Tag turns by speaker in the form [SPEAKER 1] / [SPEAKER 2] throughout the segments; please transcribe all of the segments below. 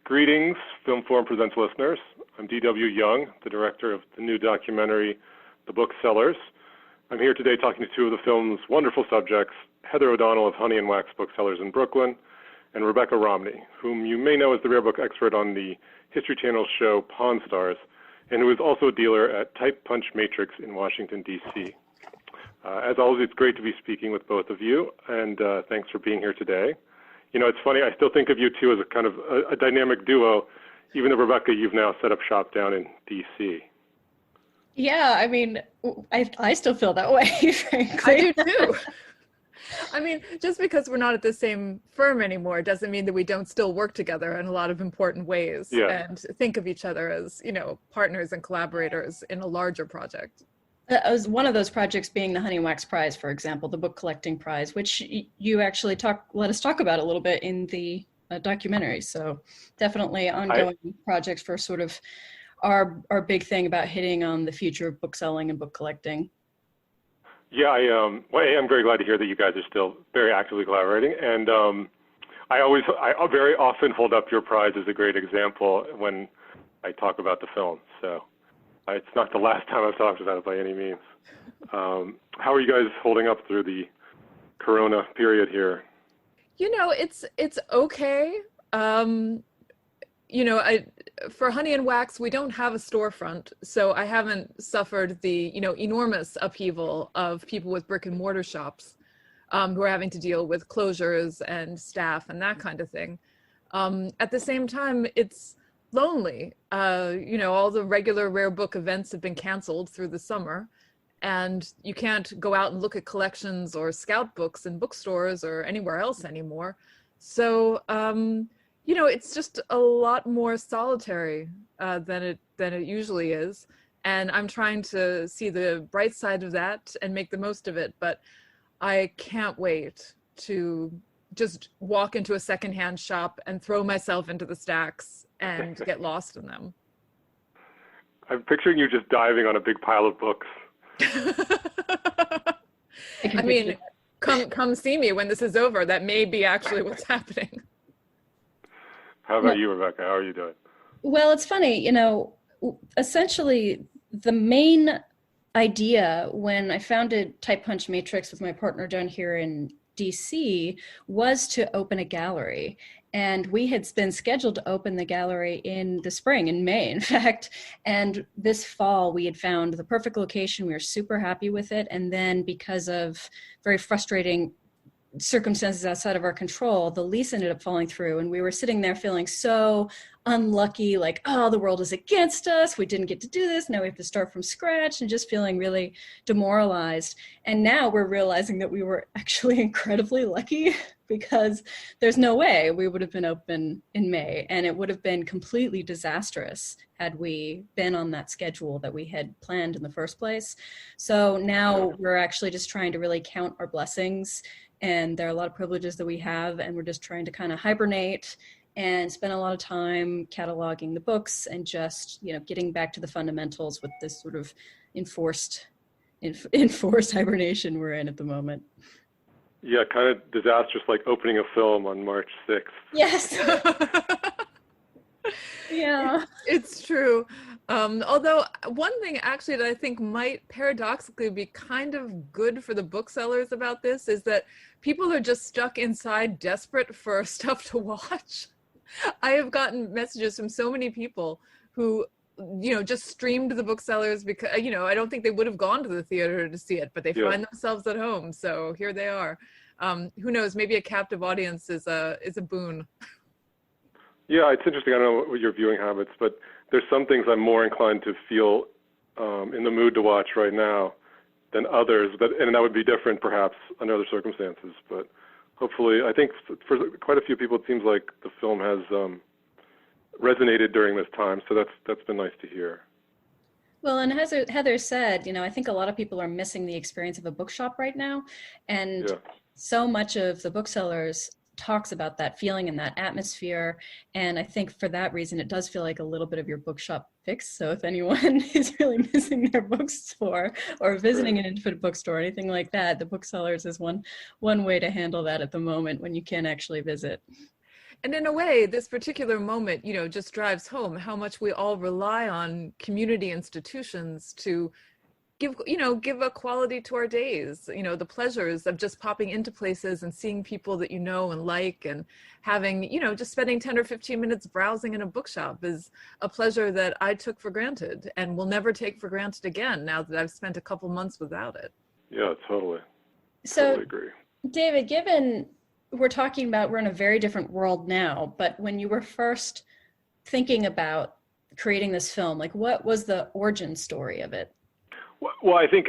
[SPEAKER 1] Greetings, Film Forum Presents listeners. I'm D.W. Young, the director of the new documentary, The Booksellers. I'm here today talking to two of the film's wonderful subjects, Heather O'Donnell of Honey and Wax Booksellers in Brooklyn, and Rebecca Romney, whom you may know as the rare book expert on the History Channel show Pawn Stars, and who is also a dealer at Type Punch Matrix in Washington, D.C. As always, it's great to be speaking with both of you, and thanks for being here today. You know, it's funny, I still think of you two as a kind of a dynamic duo, even though, Rebecca, you've now set up shop down in D.C.
[SPEAKER 2] Yeah, I mean, I still feel that way, frankly.
[SPEAKER 3] I do too. I mean, just because we're not at the same firm anymore doesn't mean that we don't still work together in a lot of important ways and think of each other as, you know, partners and collaborators in a larger project.
[SPEAKER 2] As one of those projects being the Honey and Wax Prize, for example, the book collecting prize, which you actually let us talk about a little bit in the documentary. So definitely ongoing projects for sort of our big thing about hitting on the future of book selling and book collecting.
[SPEAKER 1] Yeah, I'm very glad to hear that you guys are still very actively collaborating. And I very often hold up your prize as a great example when I talk about the film. So it's not the last time I've talked about it by any means. How are you guys holding up through the Corona period here?
[SPEAKER 3] You know, it's okay. You know, for Honey and Wax, we don't have a storefront, so I haven't suffered the, you know, enormous upheaval of people with brick and mortar shops who are having to deal with closures and staff and that kind of thing. At the same time, it's lonely. You know, all the regular rare book events have been canceled through the summer, and you can't go out and look at collections or scout books in bookstores or anywhere else anymore. So, you know, it's just a lot more solitary than it usually is. And I'm trying to see the bright side of that and make the most of it. But I can't wait to just walk into a secondhand shop and throw myself into the stacks and get lost in them.
[SPEAKER 1] I'm picturing you just diving on a big pile of books.
[SPEAKER 3] I mean, come see me when this is over. That may be actually what's happening.
[SPEAKER 1] How about you, Rebecca? How are you doing?
[SPEAKER 2] Well, it's funny, you know, essentially the main idea when I founded Type Punch Matrix with my partner down here in DC was to open a gallery. And we had been scheduled to open the gallery in the spring, in May, in fact. And this fall, we had found the perfect location. We were super happy with it. And then because of very frustrating circumstances outside of our control, the lease ended up falling through, and we were sitting there feeling so unlucky, like, oh, the world is against us, we didn't get to do this, now we have to start from scratch, and just feeling really demoralized. And now we're realizing that we were actually incredibly lucky, because there's no way we would have been open in May, and it would have been completely disastrous had we been on that schedule that we had planned in the first place. So now we're actually just trying to really count our blessings, and there are a lot of privileges that we have, and we're just trying to kind of hibernate and spend a lot of time cataloging the books and just, you know, getting back to the fundamentals with this sort of enforced hibernation we're in at the moment.
[SPEAKER 1] Yeah, kind of disastrous, like opening a film on March 6th.
[SPEAKER 2] Yes. Yeah.
[SPEAKER 3] It's true. Although one thing actually that I think might paradoxically be kind of good for the booksellers about this is that people are just stuck inside desperate for stuff to watch. I have gotten messages from so many people who, you know, just streamed the Booksellers because, you know, I don't think they would have gone to the theater to see it, but they find themselves at home. So here they are. Who knows, maybe a captive audience is a boon.
[SPEAKER 1] Yeah, it's interesting. I don't know what your viewing habits, but there's some things I'm more inclined to feel in the mood to watch right now than others, and that would be different perhaps under other circumstances. But hopefully, I think for quite a few people, it seems like the film has resonated during this time, so that's been nice to hear.
[SPEAKER 2] Well, and as Heather said, you know, I think a lot of people are missing the experience of a bookshop right now, and so much of the Booksellers talks about that feeling and that atmosphere. And I think for that reason, it does feel like a little bit of your bookshop fix. So if anyone is really missing their bookstore or visiting an independent bookstore or anything like that, the Booksellers is one way to handle that at the moment when you can't actually visit.
[SPEAKER 3] And in a way, this particular moment, just drives home how much we all rely on community institutions to give a quality to our days. The pleasures of just popping into places and seeing people that you know and like, and having, just spending 10 or 15 minutes browsing in a bookshop is a pleasure that I took for granted and will never take for granted again now that I've spent a couple months without it.
[SPEAKER 1] Yeah, totally.
[SPEAKER 2] So,
[SPEAKER 1] totally agree.
[SPEAKER 2] David, given we're talking about we're in a very different world now, but when you were first thinking about creating this film, like what was the origin story of it?
[SPEAKER 1] Well, I think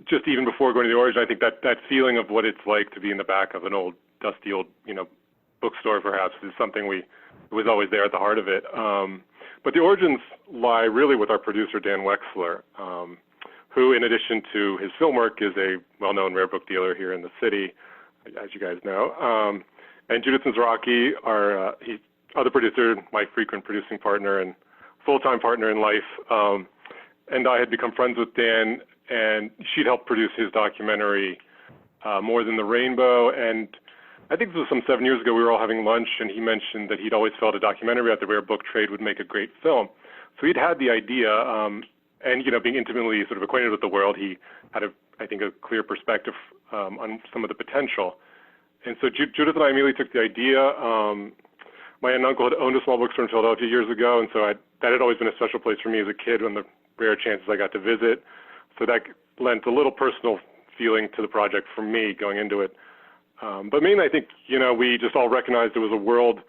[SPEAKER 1] just even before going to the origin, I think that feeling of what it's like to be in the back of an old, dusty old, bookstore perhaps is something was always there at the heart of it. But the origins lie really with our producer, Dan Wexler, who, in addition to his film work, is a well-known rare book dealer here in the city, as you guys know. And Judith Mizrachi, our other producer, my frequent producing partner and full-time partner in life, and I had become friends with Dan, and she'd helped produce his documentary, More Than the Rainbow. And I think this was some 7 years ago. We were all having lunch, and he mentioned that he'd always felt a documentary about the rare book trade would make a great film. So he'd had the idea, and being intimately sort of acquainted with the world, he had, I think, a clear perspective on some of the potential. And so Judith and I immediately took the idea. My aunt and uncle had owned a small bookstore in Philadelphia years ago, and so that had always been a special place for me as a kid when the rare chances I got to visit. So that lent a little personal feeling to the project for me going into it. But mainly, I think, we just all recognized it was a world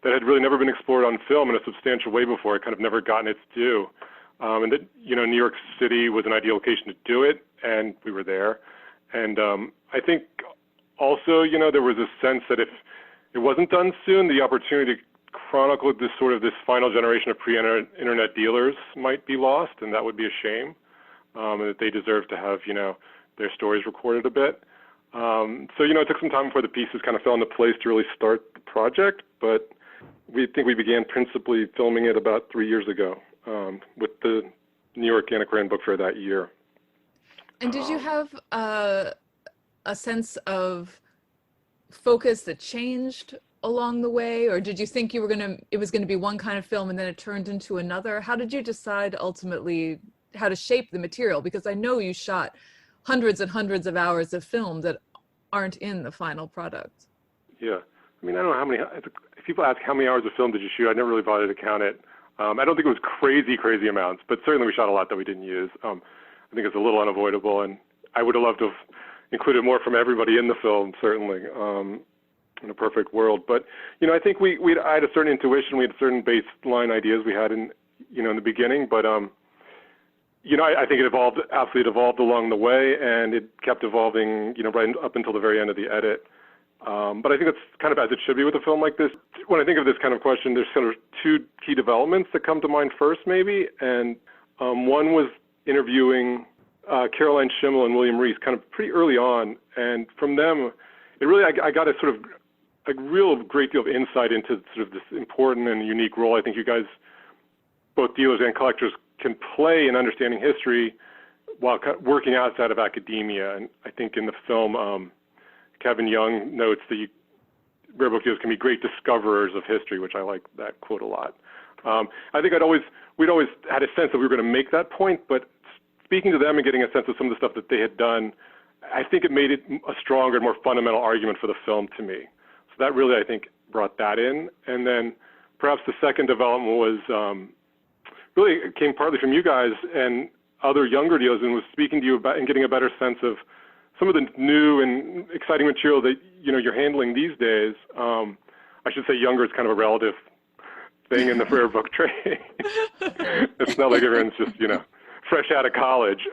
[SPEAKER 1] that had really never been explored on film in a substantial way before. It kind of never gotten its due. And that, New York City was an ideal location to do it, and we were there. And I think also, there was a sense that if it wasn't done soon, the opportunity to chronicle this final generation of pre-internet dealers might be lost, and that would be a shame, and that they deserve to have, their stories recorded a bit. So, it took some time before the pieces kind of fell into place to really start the project, but we think we began principally filming it about 3 years ago with the New York Antiquarian Book Fair that year.
[SPEAKER 3] And did you have a sense of focus that changed along the way, or did you think it was going to be one kind of film and then it turned into another? How did you decide ultimately how to shape the material? Because I know you shot hundreds and hundreds of hours of film that aren't in the final product.
[SPEAKER 1] Yeah. I mean, I don't know how many, if people ask how many hours of film did you shoot, I never really bothered to count it. I don't think it was crazy amounts, but certainly we shot a lot that we didn't use. I think it's a little unavoidable, and I would have loved to have included more from everybody in the film, certainly, in a perfect world. But, I think I had a certain intuition. We had certain baseline ideas we had in the beginning, but, I think it evolved along the way, and it kept evolving, right up until the very end of the edit. But I think that's kind of as it should be with a film like this. When I think of this kind of question, there's kind of two key developments that come to mind first, maybe. And one was interviewing Caroline Schimmel and William Reese kind of pretty early on. And from them, it really, I got a sort of a real great deal of insight into sort of this important and unique role I think you guys, both dealers and collectors, can play in understanding history while working outside of academia. And I think in the film, Kevin Young notes that rare book dealers can be great discoverers of history, which I like that quote a lot. I think we'd always had a sense that we were going to make that point, but speaking to them and getting a sense of some of the stuff that they had done, I think it made it a stronger and more fundamental argument for the film to me. So that really, I think, brought that in. And then perhaps the second development was really it came partly from you guys and other younger dealers, and was speaking to you about and getting a better sense of some of the new and exciting material that you're handling these days. I should say younger is kind of a relative thing in the rare book trade. It's not like everyone's just fresh out of college.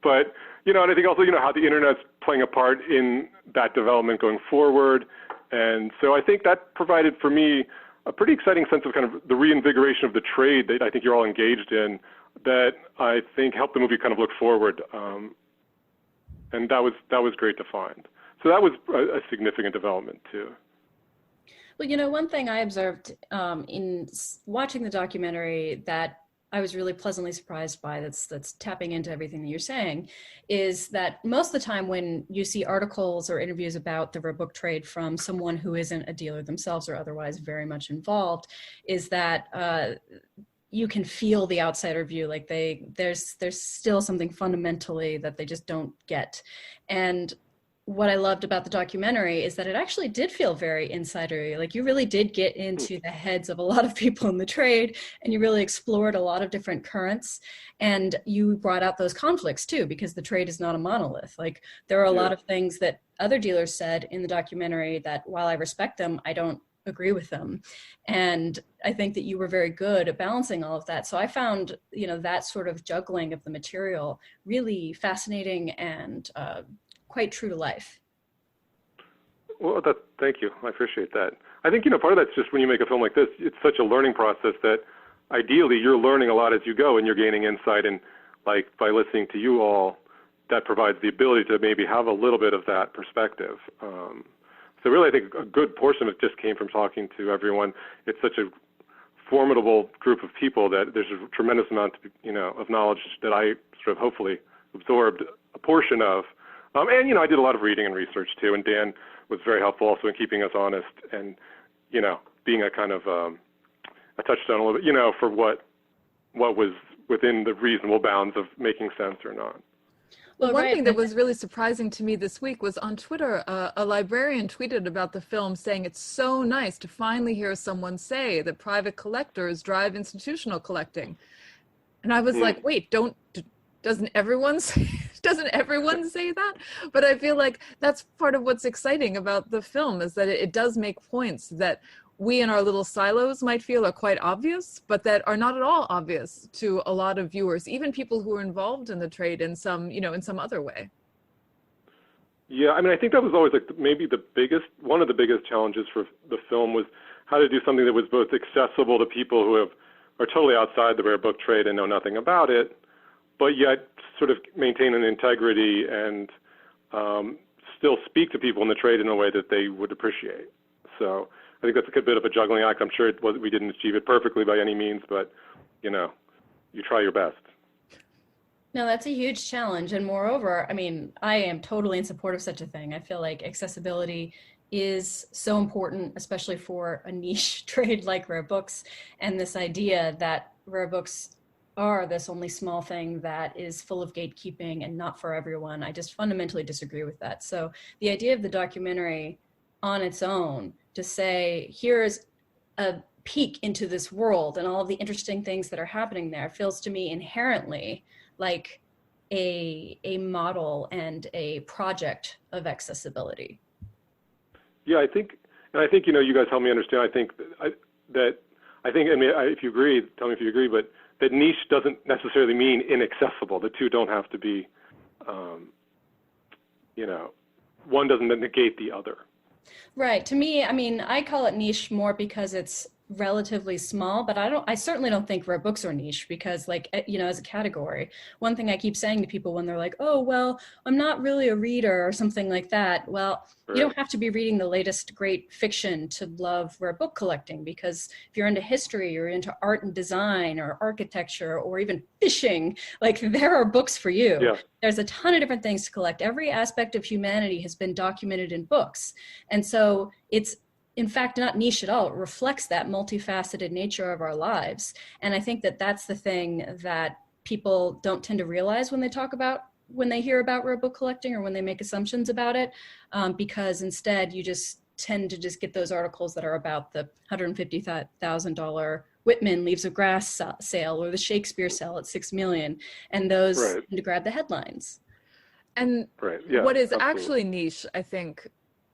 [SPEAKER 1] But and I think also how the internet's playing a part in that development going forward. And so I think that provided for me a pretty exciting sense of kind of the reinvigoration of the trade that I think you're all engaged in, that I think helped the movie kind of look forward. And that was great to find. So that was a significant development too.
[SPEAKER 2] Well, one thing I observed in watching the documentary that I was really pleasantly surprised by, that's tapping into everything that you're saying, is that most of the time when you see articles or interviews about the rare book trade from someone who isn't a dealer themselves or otherwise very much involved, is that you can feel the outsider view, like there's still something fundamentally that they just don't get. And what I loved about the documentary is that it actually did feel very insidery. Like you really did get into the heads of a lot of people in the trade, and you really explored a lot of different currents, and you brought out those conflicts too, because the trade is not a monolith. Like there are a lot of things that other dealers said in the documentary that, while I respect them, I don't agree with them. And I think that you were very good at balancing all of that. So I found, that sort of juggling of the material really fascinating and quite true to life.
[SPEAKER 1] Well, thank you. I appreciate that. I think, part of that's just when you make a film like this, it's such a learning process that ideally you're learning a lot as you go, and you're gaining insight. And like by listening to you all, that provides the ability to maybe have a little bit of that perspective. So really, I think a good portion of it just came from talking to everyone. It's such a formidable group of people that there's a tremendous amount, of knowledge that I sort of hopefully absorbed a portion of. And, I did a lot of reading and research too, and Dan was very helpful also in keeping us honest and, being a kind of a touchstone a little bit, for what was within the reasonable bounds of making sense or not.
[SPEAKER 3] Well, one thing that was really surprising to me this week was on Twitter, a librarian tweeted about the film saying it's so nice to finally hear someone say that private collectors drive institutional collecting. And I was like, wait, doesn't everyone say that? But I feel like that's part of what's exciting about the film, is that it does make points that we in our little silos might feel are quite obvious, but that are not at all obvious to a lot of viewers, even people who are involved in the trade in some, in some other way.
[SPEAKER 1] Yeah, I think that was always maybe one of the biggest challenges for the film was how to do something that was both accessible to people who are totally outside the rare book trade and know nothing about it, but yet sort of maintain an integrity and still speak to people in the trade in a way that they would appreciate. So I think that's a bit of a juggling act. I'm sure we didn't achieve it perfectly by any means, but, you try your best.
[SPEAKER 2] No, that's a huge challenge. And moreover, I am totally in support of such a thing. I feel like accessibility is so important, especially for a niche trade like rare books, and this idea that rare books are this only small thing that is full of gatekeeping and not for everyone. I just fundamentally disagree with that. So the idea of the documentary on its own, to say, here's a peek into this world and all of the interesting things that are happening there, feels to me inherently like a model and a project of accessibility.
[SPEAKER 1] Yeah, I think, you guys help me understand. I think, if you agree, tell me if you agree, but that niche doesn't necessarily mean inaccessible. The two don't have to be, one doesn't negate the other.
[SPEAKER 2] Right. To me, I call it niche more because it's relatively small, but I certainly don't think rare books are niche, because as a category, one thing I keep saying to people when they're like, oh, well, I'm not really a reader or something like that. Well, right. You don't have to be reading the latest great fiction to love rare book collecting, because if you're into history or into art and design or architecture or even fishing, there are books for you.
[SPEAKER 1] Yeah.
[SPEAKER 2] There's a ton of different things to collect. Every aspect of humanity has been documented in books. And so it's, in fact, not niche at all. It reflects that multifaceted nature of our lives. And I think that that's the thing that people don't tend to realize when they hear about rare book collecting or when they make assumptions about it, because instead you just tend to just get those articles that are about the $150,000 Whitman Leaves of Grass sale or the Shakespeare sale at $6 million. And those
[SPEAKER 1] right.
[SPEAKER 2] tend to grab the headlines.
[SPEAKER 3] And
[SPEAKER 1] right. Yeah,
[SPEAKER 3] what is
[SPEAKER 1] absolutely.
[SPEAKER 3] Actually niche, I think,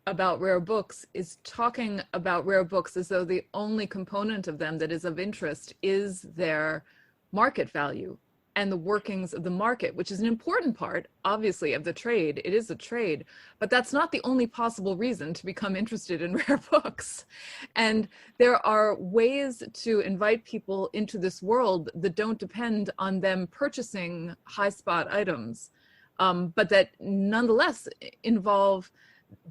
[SPEAKER 3] about rare books is talking about rare books as though the only component of them that is of interest is their market value and the workings of the market, which is an important part, obviously, of the trade. It is a trade, but that's not the only possible reason to become interested in rare books. And there are ways to invite people into this world that don't depend on them purchasing high spot items, but that nonetheless involve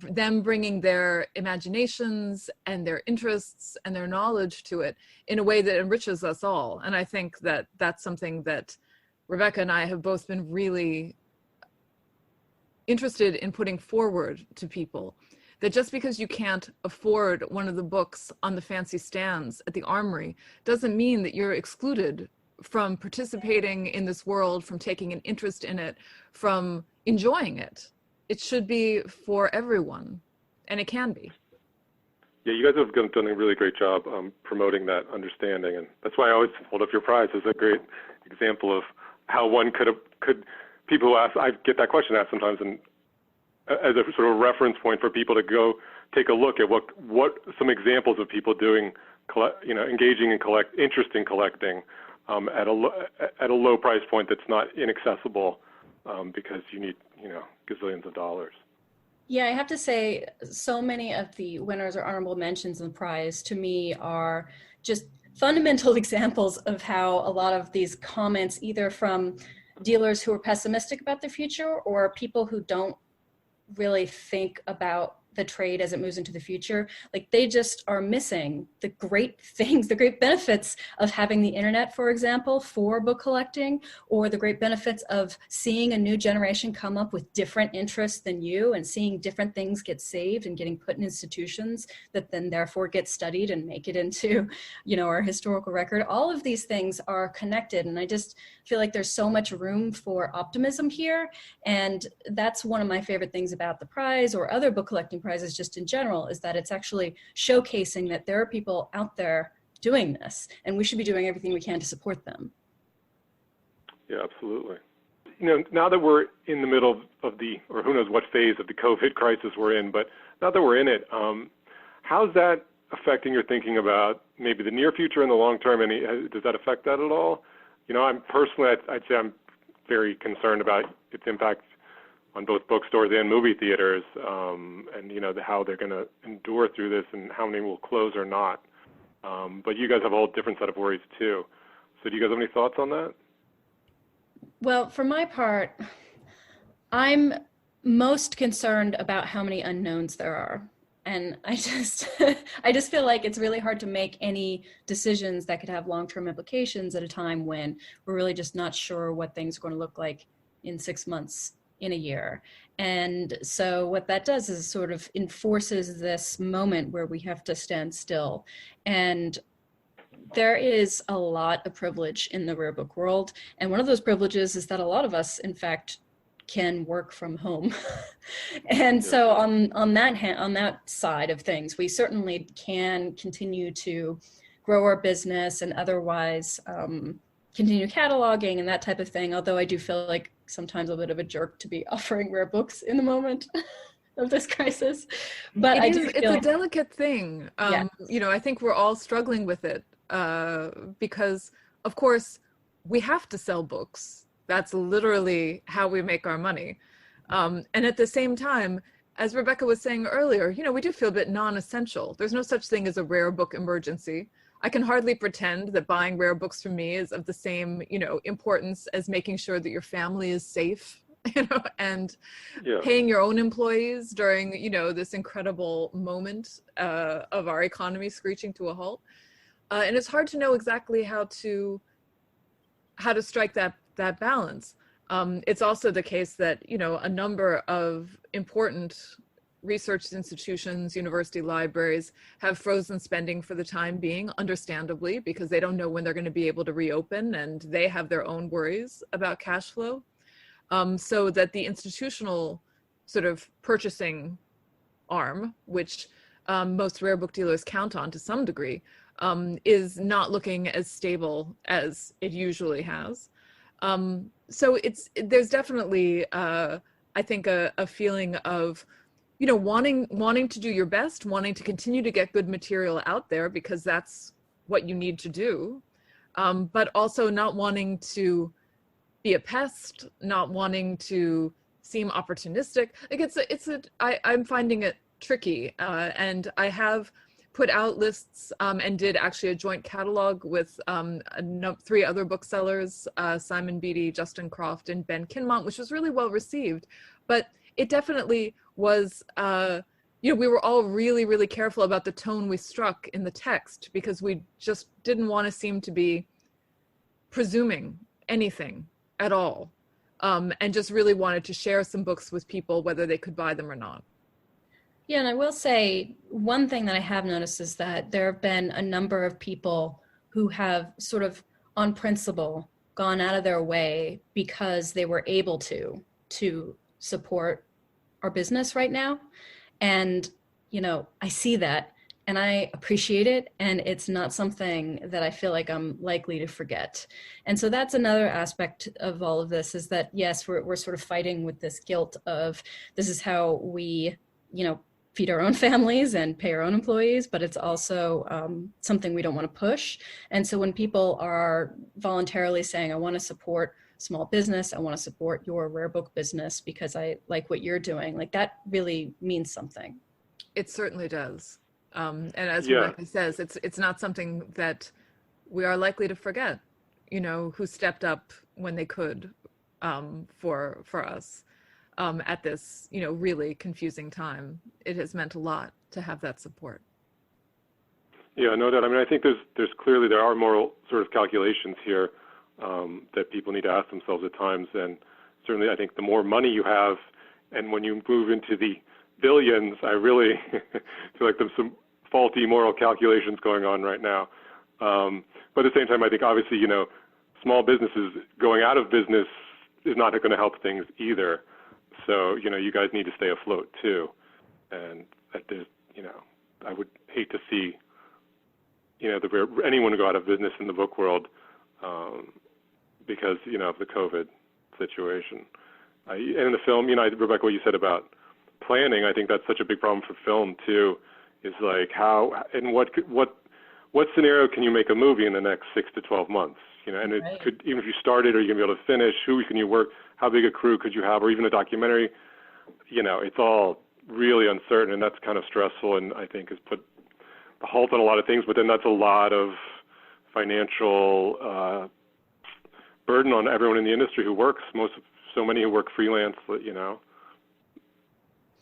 [SPEAKER 3] them bringing their imaginations and their interests and their knowledge to it in a way that enriches us all. And I think that that's something that Rebecca and I have both been really interested in putting forward to people, that just because you can't afford one of the books on the fancy stands at the Armory doesn't mean that you're excluded from participating in this world, from taking an interest in it, from enjoying it. It should be for everyone, and it can be.
[SPEAKER 1] Yeah, you guys have done a really great job promoting that understanding, and that's why I always hold up your prize as a great example of how one could people who ask, I get that question asked sometimes, and as a sort of reference point for people to go take a look at what some examples of people doing, engaging in interest in collecting at a low price point that's not inaccessible because you need gazillions of dollars.
[SPEAKER 2] Yeah, I have to say, so many of the winners or honorable mentions in the prize to me are just fundamental examples of how a lot of these comments, either from dealers who are pessimistic about the future or people who don't really think about the trade as it moves into the future, like they just are missing the great things, the great benefits of having the internet, for example, for book collecting, or the great benefits of seeing a new generation come up with different interests than you and seeing different things get saved and getting put in institutions that then therefore get studied and make it into, our historical record. All of these things are connected, and I just feel like there's so much room for optimism here. And that's one of my favorite things about the prize or other book collecting prizes just in general, is that it's actually showcasing that there are people out there doing this, and we should be doing everything we can to support them. Yeah,
[SPEAKER 1] absolutely. Now that we're in the middle of or who knows what phase of the COVID crisis we're in, but now that we're in it, how's that affecting your thinking about maybe the near future and the long term? Does that affect that at all? I'm personally, I'd say I'm very concerned about its impact on both bookstores and movie theaters, and how they're going to endure through this and how many will close or not. But you guys have a whole different set of worries too. So do you guys have any thoughts on that?
[SPEAKER 2] Well, for my part, I'm most concerned about how many unknowns there are. And I just feel like it's really hard to make any decisions that could have long-term implications at a time when we're really just not sure what things are going to look like in 6 months, in a year. And so what that does is sort of enforces this moment where we have to stand still. And there is a lot of privilege in the rare book world. And one of those privileges is that a lot of us, in fact, can work from home. And so on that side of things, we certainly can continue to grow our business and otherwise continue cataloging and that type of thing. Although I do feel like sometimes a bit of a jerk to be offering rare books in the moment of this crisis. But
[SPEAKER 3] it's a delicate thing.
[SPEAKER 2] Yes.
[SPEAKER 3] I think we're all struggling with it because, of course, we have to sell books. That's literally how we make our money. And at the same time, as Rebecca was saying earlier, we do feel a bit non-essential. There's no such thing as a rare book emergency. I can hardly pretend that buying rare books from me is of the same, importance as making sure that your family is safe, and paying your own employees during, this incredible moment of our economy screeching to a halt. And it's hard to know exactly how to strike that balance. It's also the case that, a number of important research institutions, university libraries have frozen spending for the time being, understandably, because they don't know when they're going to be able to reopen, and they have their own worries about cash flow. So that the institutional sort of purchasing arm, which most rare book dealers count on to some degree, is not looking as stable as it usually has. So there's definitely, I think, a feeling of, wanting to do your best, wanting to continue to get good material out there because that's what you need to do, but also not wanting to be a pest, not wanting to seem opportunistic. Like I'm finding it tricky, and I have put out lists and did actually a joint catalog with 3 other booksellers, Simon Beatty, Justin Croft, and Ben Kinmont, which was really well received. But it definitely was, we were all really, really careful about the tone we struck in the text because we just didn't want to seem to be presuming anything at all, and just really wanted to share some books with people, whether they could buy them or not.
[SPEAKER 2] Yeah, and I will say one thing that I have noticed is that there have been a number of people who have sort of on principle gone out of their way because they were able to support our business right now. And, I see that and I appreciate it. And it's not something that I feel like I'm likely to forget. And so that's another aspect of all of this, is that, yes, we're sort of fighting with this guilt of this is how we, feed our own families and pay our own employees, but it's also something we don't want to push. And so when people are voluntarily saying, I want to support small business, I want to support your rare book business because I like what you're doing, like that really means something.
[SPEAKER 3] It certainly does. And as Rebecca says, it's not something that we are likely to forget, who stepped up when they could for us. At this, really confusing time. It has meant a lot to have that support.
[SPEAKER 1] Yeah, no doubt. I mean, I think there's clearly, there are moral sort of calculations here that people need to ask themselves at times. And certainly I think the more money you have, and when you move into the billions, I really feel like there's some faulty moral calculations going on right now. But at the same time, I think obviously, small businesses going out of business is not going to help things either. So, you guys need to stay afloat too. And that there's, I would hate to see, anyone go out of business in the book world because, of the COVID situation. And in the film, Rebecca, what you said about planning, I think that's such a big problem for film too, is like how, and what scenario can you make a movie in the next 6 to 12 months? And it
[SPEAKER 2] Right.
[SPEAKER 1] could, even if you started, are you going to be able to finish? Who can you work? How big a crew could you have? Or even a documentary? It's all really uncertain, and that's kind of stressful, and I think has put a halt on a lot of things. But then that's a lot of financial burden on everyone in the industry who works. So many who work freelance.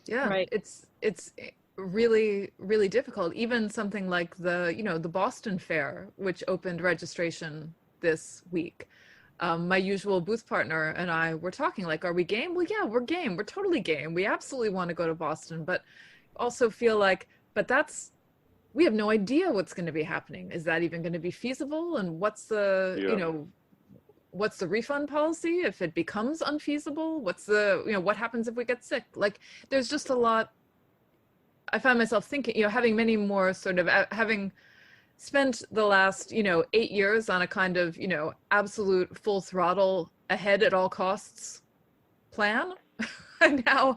[SPEAKER 3] Yeah,
[SPEAKER 2] Right.
[SPEAKER 3] it's really, really difficult. Even something like the Boston Fair, which opened registration this week. My usual booth partner and I were talking like, are we game? Well, yeah, we're game. We're totally game. We absolutely want to go to Boston, but also feel like, we have no idea what's going to be happening. Is that even going to be feasible? And what's the, what's the refund policy if it becomes unfeasible? What's the, what happens if we get sick? Like, there's just a lot. I find myself thinking, having many more sort of, having spent the last, 8 years on a kind of, absolute full throttle ahead at all costs plan. And now,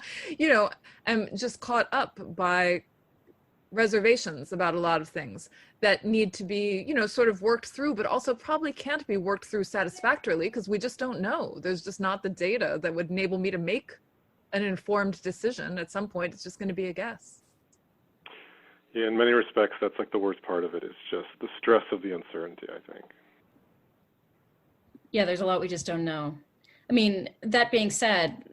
[SPEAKER 3] I'm just caught up by reservations about a lot of things that need to be, sort of worked through, but also probably can't be worked through satisfactorily because we just don't know. There's just not the data that would enable me to make an informed decision. At some point, it's just going to be a guess.
[SPEAKER 1] Yeah, in many respects, that's like the worst part of it, is just the stress of the uncertainty, I think.
[SPEAKER 2] Yeah, there's a lot we just don't know. I mean, that being said,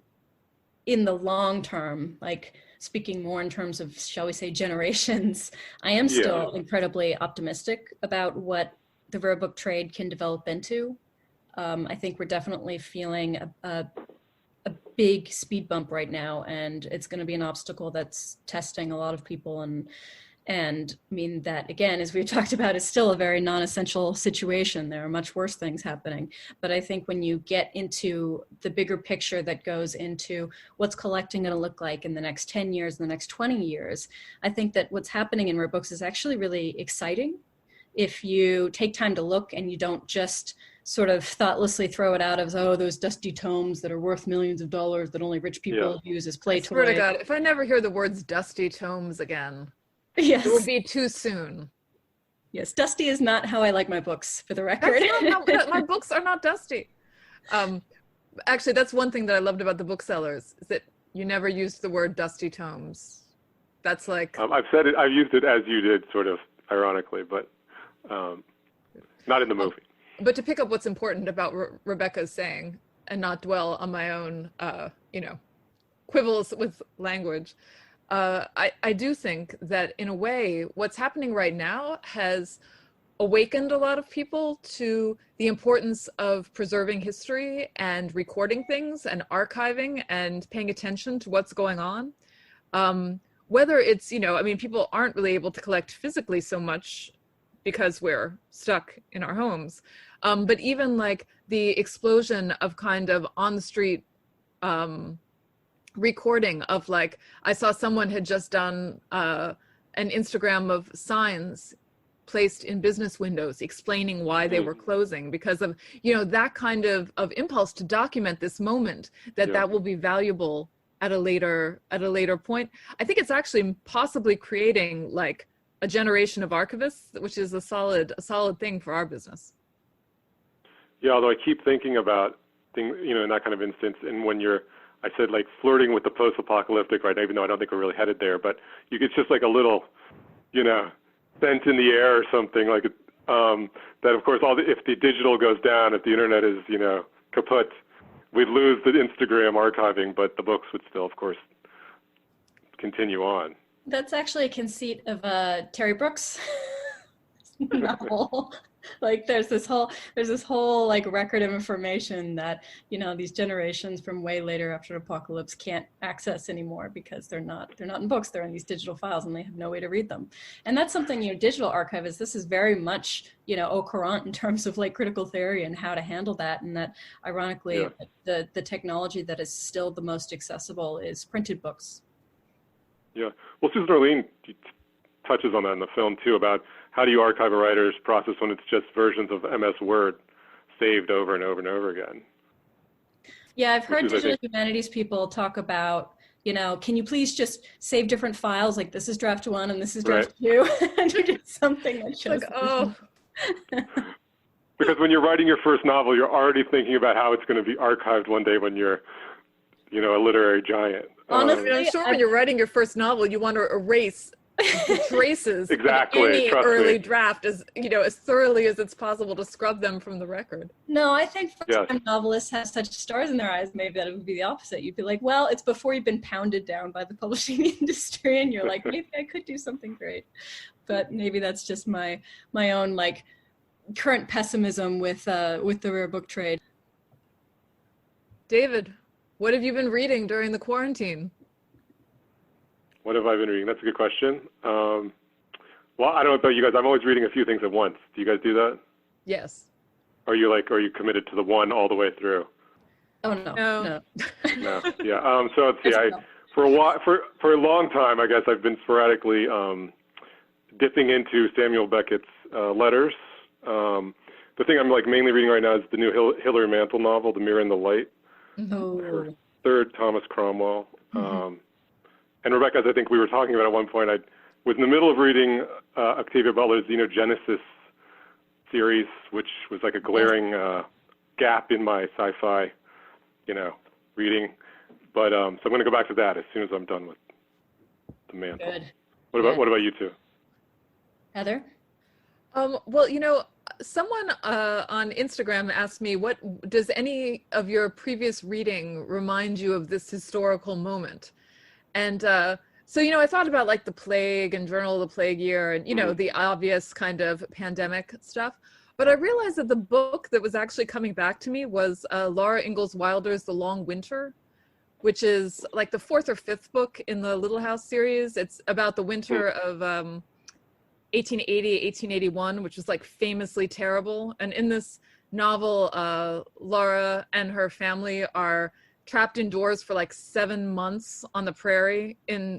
[SPEAKER 2] in the long term, like speaking more in terms of, shall we say, generations, I am still incredibly optimistic about what the rare book trade can develop into. I think we're definitely feeling a big speed bump right now, and it's going to be an obstacle that's testing a lot of people. And I mean, that again, as we've talked about, is still a very non-essential situation. There are much worse things happening. But I think when you get into the bigger picture that goes into what's collecting going to look like in the next 10 years, in the next 20 years, I think that what's happening in rare books is actually really exciting if you take time to look and you don't just sort of thoughtlessly throw it out as, oh, those dusty tomes that are worth millions of dollars that only rich people use as play
[SPEAKER 3] I swear
[SPEAKER 2] toys.
[SPEAKER 3] to God, if I never hear the words dusty tomes again,
[SPEAKER 2] yes,
[SPEAKER 3] it will be too soon.
[SPEAKER 2] Yes, dusty is not how I like my books, for the record.
[SPEAKER 3] That's not how, my books are not dusty. Actually, that's one thing that I loved about the Booksellers, is that you never used the word dusty tomes. That's like...
[SPEAKER 1] I've said it, I've used it as you did, sort of ironically, but not in the movie.
[SPEAKER 3] But to pick up what's important about Rebecca's saying and not dwell on my own, quibbles with language. I do think that in a way, what's happening right now has awakened a lot of people to the importance of preserving history and recording things and archiving and paying attention to what's going on. Whether it's, I mean, people aren't really able to collect physically so much because we're stuck in our homes. But even like the explosion of kind of on the street recording of like, I saw someone had just done an Instagram of signs placed in business windows explaining why they were closing because of, that kind of impulse to document this moment that will be valuable at a later point. I think it's actually possibly creating like a generation of archivists, which is a solid thing for our business.
[SPEAKER 1] Yeah, although I keep thinking about things, in that kind of instance, and when I said like flirting with the post-apocalyptic right now, even though I don't think we're really headed there, but it's just like a little, scent in the air or something like that. Of course, if the digital goes down, if the internet is, kaput, we'd lose the Instagram archiving, but the books would still, of course, continue on.
[SPEAKER 2] That's actually a conceit of Terry Brooks' novel. Like there's this whole like record of information that these generations from way later after the apocalypse can't access anymore because they're not in books, they're in these digital files and they have no way to read them. And that's something, digital archivists, this is very much au courant in terms of like critical theory and how to handle that. And that ironically the technology that is still the most accessible is printed books. Yeah.
[SPEAKER 1] Well, Susan Orlean touches on that in the film too, about how do you archive a writer's process when it's just versions of MS Word saved over and over and over again?
[SPEAKER 2] Yeah, I've heard digital humanities people talk about, can you please just save different files? Like this is draft 1 and this is draft 2, and you do something that shows.
[SPEAKER 3] Like, oh.
[SPEAKER 1] Because when you're writing your first novel, you're already thinking about how it's going to be archived one day when you're, a literary giant.
[SPEAKER 2] Honestly,
[SPEAKER 3] I'm sure when you're writing your first novel, you want to erase the traces
[SPEAKER 1] exactly.
[SPEAKER 3] of any early draft as thoroughly as it's possible to scrub them from the record.
[SPEAKER 2] No, I think first-time novelists have such stars in their eyes maybe that it would be the opposite. You'd be like, well, it's before you've been pounded down by the publishing industry and you're like, maybe I could do something great. But maybe that's just my own like current pessimism with the rare book trade.
[SPEAKER 3] David, what have you been reading during the quarantine?
[SPEAKER 1] What have I been reading? That's a good question. Well, I don't know about you guys. I'm always reading a few things at once. Do you guys do that?
[SPEAKER 3] Yes.
[SPEAKER 1] Are you committed to the one all the way through?
[SPEAKER 2] Oh no.
[SPEAKER 3] No.
[SPEAKER 1] No. Yeah. So let's see. For a long time, I guess I've been sporadically dipping into Samuel Beckett's letters. The thing I'm like mainly reading right now is the new Hilary Mantel novel, The Mirror and the Light.
[SPEAKER 2] Mm-hmm.
[SPEAKER 1] Her third Thomas Cromwell. And Rebecca, as I think we were talking about at one point, I was in the middle of reading Octavia Butler's Xenogenesis series, which was like a glaring gap in my sci-fi, reading. But so I'm going to go back to that as soon as I'm done with The Mantle.
[SPEAKER 2] Good.
[SPEAKER 1] What about you two?
[SPEAKER 2] Heather?
[SPEAKER 3] Well, someone on Instagram asked me, what does any of your previous reading remind you of this historical moment? And so, I thought about like the plague and Journal of the Plague Year and, the obvious kind of pandemic stuff. But I realized that the book that was actually coming back to me was Laura Ingalls Wilder's The Long Winter, which is like the 4th or 5th book in the Little House series. It's about the winter of 1880, 1881, which was like famously terrible. And in this novel, Laura and her family are trapped indoors for like 7 months on the prairie in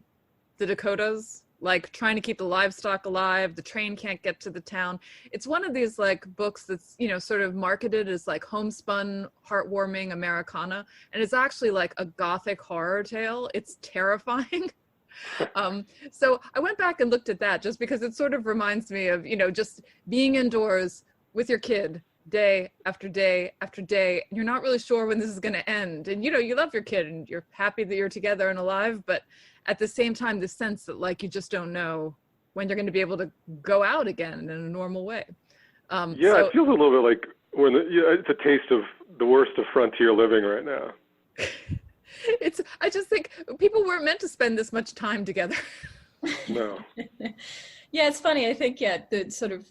[SPEAKER 3] the Dakotas, like trying to keep the livestock alive. The train can't get to the town. It's one of these like books that's, sort of marketed as like homespun, heartwarming Americana. And it's actually like a gothic horror tale. It's terrifying. So I went back and looked at that just because it sort of reminds me of, just being indoors with your kid day after day after day. You're not really sure when this is going to end. And, you love your kid and you're happy that you're together and alive. But at the same time, the sense that like you just don't know when you're going to be able to go out again in a normal way.
[SPEAKER 1] It feels a little bit like it's a taste of the worst of frontier living right now.
[SPEAKER 3] I just think people weren't meant to spend this much time together.
[SPEAKER 1] No.
[SPEAKER 2] Yeah, it's funny. I think, yeah, the sort of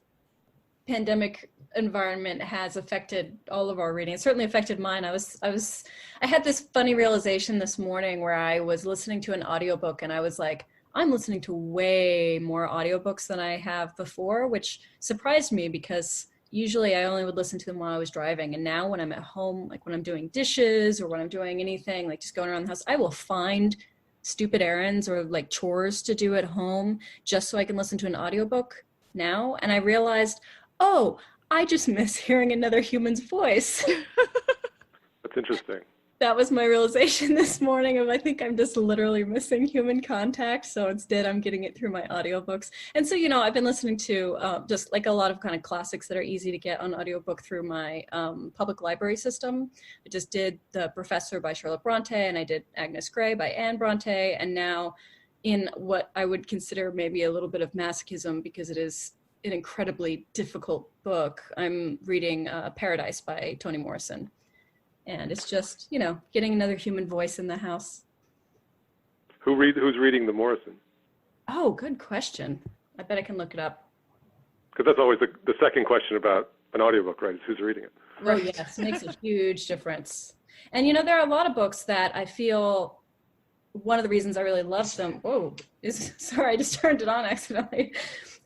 [SPEAKER 2] pandemic environment has affected all of our reading. It certainly affected mine. I had this funny realization this morning where I was listening to an audiobook and I was like, I'm listening to way more audiobooks than I have before, which surprised me because usually I only would listen to them while I was driving. And now when I'm at home, like when I'm doing dishes or when I'm doing anything, like just going around the house, I will find stupid errands or like chores to do at home just so I can listen to an audiobook now. And I realized, oh, I just miss hearing another human's voice.
[SPEAKER 1] That's interesting.
[SPEAKER 2] That was my realization this morning of I think I'm just literally missing human contact. So instead I'm getting it through my audiobooks. And so, I've been listening to just like a lot of kind of classics that are easy to get on audiobook through my public library system. I just did The Professor by Charlotte Bronte and I did Agnes Grey by Anne Bronte. And now in what I would consider maybe a little bit of masochism because it is an incredibly difficult book, I'm reading Paradise by Toni Morrison. And it's just, getting another human voice in the house.
[SPEAKER 1] Who's reading the Morrison?
[SPEAKER 2] Oh, good question. I bet I can look it up.
[SPEAKER 1] Because that's always the second question about an audiobook, right? Is who's reading it?
[SPEAKER 2] Oh, yes. It makes a huge difference. And, there are a lot of books that I feel one of the reasons I really love them. Sorry, I just turned it on accidentally.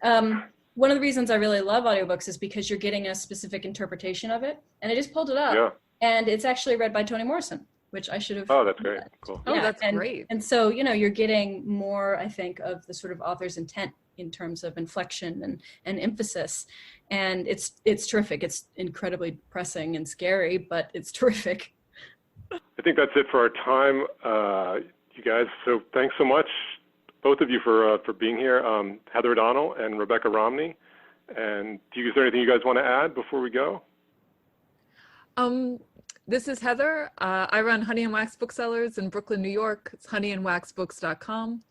[SPEAKER 2] One of the reasons I really love audiobooks is because you're getting a specific interpretation of it. And I just pulled it up.
[SPEAKER 1] Yeah.
[SPEAKER 2] And it's actually read by Toni Morrison, which I should have.
[SPEAKER 1] Oh, that's great. Cool.
[SPEAKER 3] Oh, that's great.
[SPEAKER 2] And so, you're getting more, I think, of the sort of author's intent in terms of inflection and emphasis. And it's terrific. It's incredibly pressing and scary, but it's terrific.
[SPEAKER 1] I think that's it for our time, you guys. So thanks so much, both of you, for being here, Heather O'Donnell and Rebecca Romney. And is there anything you guys want to add before we go?
[SPEAKER 3] This is Heather. I run Honey and Wax Booksellers in Brooklyn, New York. It's honeyandwaxbooks.com.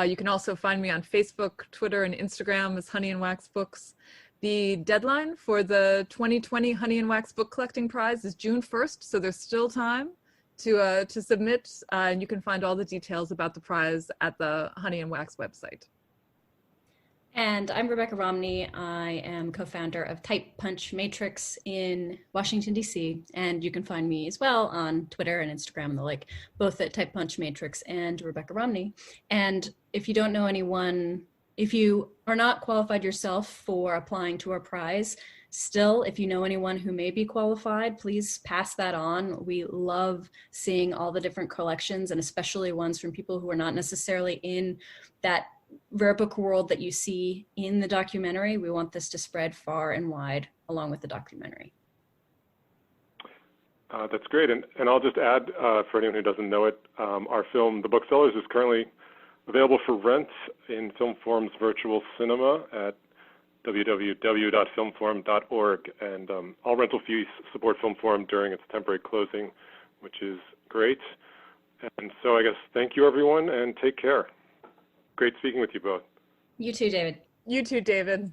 [SPEAKER 3] You can also find me on Facebook, Twitter, and Instagram as Honey and Wax Books. The deadline for the 2020 Honey and Wax Book Collecting Prize is June 1st, so there's still time to submit, and you can find all the details about the prize at the Honey and Wax website.
[SPEAKER 2] And I'm Rebecca Romney. I am co-founder of Type Punch Matrix in Washington, D.C. And you can find me as well on Twitter and Instagram and the like, both at Type Punch Matrix and Rebecca Romney. And if you don't know anyone, if you are not qualified yourself for applying to our prize, still, if you know anyone who may be qualified, please pass that on. We love seeing all the different collections and especially ones from people who are not necessarily in that rare book world that you see in the documentary. We want this to spread far and wide along with the documentary.
[SPEAKER 1] That's great. And I'll just add, for anyone who doesn't know it, our film, The Booksellers, is currently available for rent in Filmforum's virtual cinema at www.filmforum.org. And all rental fees support Filmforum during its temporary closing, which is great. And so I guess thank you, everyone, and take care. Great speaking with you both.
[SPEAKER 2] You too, David.
[SPEAKER 3] You too, David.